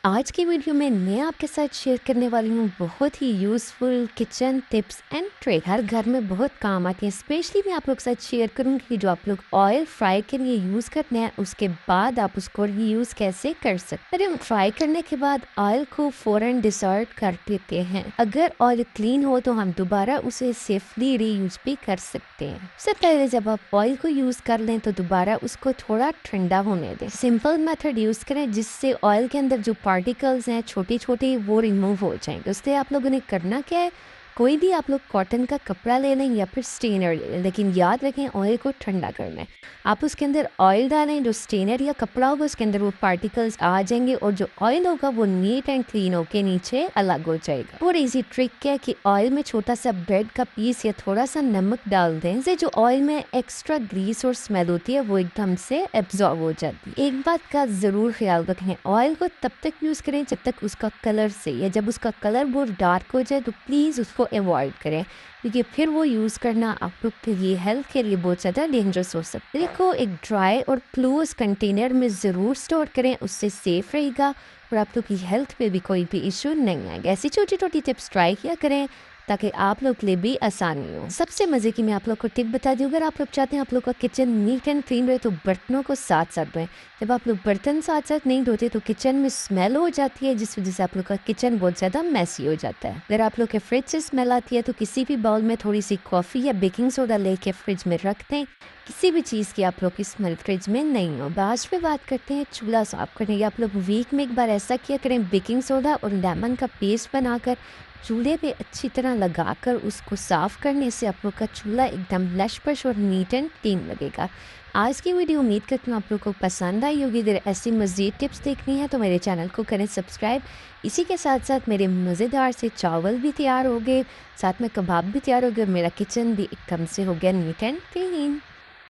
आज की वीडियो में मैं आपके साथ शेयर करने वाली हूँ बहुत ही useful kitchen tips and trick. हर घर में बहुत काम आती हैं। स्पेशली मैं आप लोग के साथ शेयर करूँगी कि जो आप लोग ऑयल फ्राई के लिए यूज़ करते हैं उसके बाद आप उसको रीयूज़ कैसे कर सकते हैं। फ्राई करने के बाद ऑयल को फ़ौरन डिसॉर्ड कर देते हैं। अगर ऑयल क्लीन हो तो हम दोबारा उसे सेफली रीयूज़ भी कर सकते हैं। सबसे पहले जब आप ऑयल को यूज़ कर लें तो दोबारा उसको थोड़ा ठंडा होने दें। सिंपल मेथड यूज़ करें जिससे ऑयल के अंदर जो पार्टिकल्स हैं छोटे छोटे वो रिमूव हो जाएंगे। उससे आप लोगों ने करना क्या है, कोई भी आप लोग कॉटन का कपड़ा ले लें या फिर स्टेनर ले लें, लेकिन याद रखें ऑयल को ठंडा करना है। आप उसके अंदर ऑयल डालें, जो स्टेनर या कपड़ा होगा उसके अंदर वो पार्टिकल्स आ जाएंगे और जो ऑयल होगा वो नीट एंड क्लीन होके नीचे अलग हो जाएगा। और इजी ट्रिक है कि ऑयल में छोटा सा ब्रेड का पीस या थोड़ा सा नमक डाल दें, इससे जो ऑयल में एक्स्ट्रा ग्रीस और स्मेल होती है वो एकदम से एब्जॉर्ब हो जाती है। एक बात का ज़रूर ख्याल रखें, ऑयल को तब तक यूज़ करें जब तक उसका कलर से, या जब उसका कलर बहुत डार्क हो जाए तो प्लीज़ उसको अवॉइड करें, क्योंकि फिर वो यूज़ करना आप लोग के लिए हेल्थ के लिए बहुत ज़्यादा डेंजरस हो सकता है। को एक ड्राई और क्लोज कंटेनर में ज़रूर स्टोर करें, उससे सेफ रहेगा और आप लोग की हेल्थ पे भी कोई भी इशू नहीं आएगा। ऐसी छोटी छोटी टिप्स ट्राई किया करें ताकि आप लोग के लिए भी आसानी हो। सबसे मज़े की मैं आप लोग को टिप बता दूँ, अगर आप लोग चाहते हैं आप लोग का किचन नीट एंड क्लीन रहे तो बर्तनों को साथ साथ धोएं। जब आप लोग बर्तन साथ साथ नहीं धोते तो किचन में स्मेल हो जाती है, जिस वजह से आप लोग का किचन बहुत ज़्यादा मैसी हो जाता है। अगर आप लोग के फ्रिज से स्मेल आती है तो किसी भी बाउल में थोड़ी सी कॉफ़ी या बेकिंग सोडा लेके फ्रिज में रख दें। किसी भी चीज़ की आप लोग की स्मेल फ्रिज में नहीं हो। आज पे बात करते हैं चूल्हा साफ़ करने की। आप लोग वीक में एक बार ऐसा किया करें, बेकिंग सोडा और लेमन का पेस्ट बनाकर चूल्हे पे अच्छी तरह लगाकर उसको साफ़ करने से आप लोग का चूल्हा एकदम लश-पश और नीट एंड क्लीन लगेगा। आज की वीडियो उम्मीद करती हूँ आप लोग को पसंद आई होगी। अगर ऐसी मज़ीद टिप्स देखनी है तो मेरे चैनल को करें सब्सक्राइब। इसी के साथ साथ मेरे मज़ेदार से चावल भी तैयार हो गए, साथ में कबाब भी तैयार हो गए और मेरा किचन भी एकदम से हो गया नीट एंड क्लीन।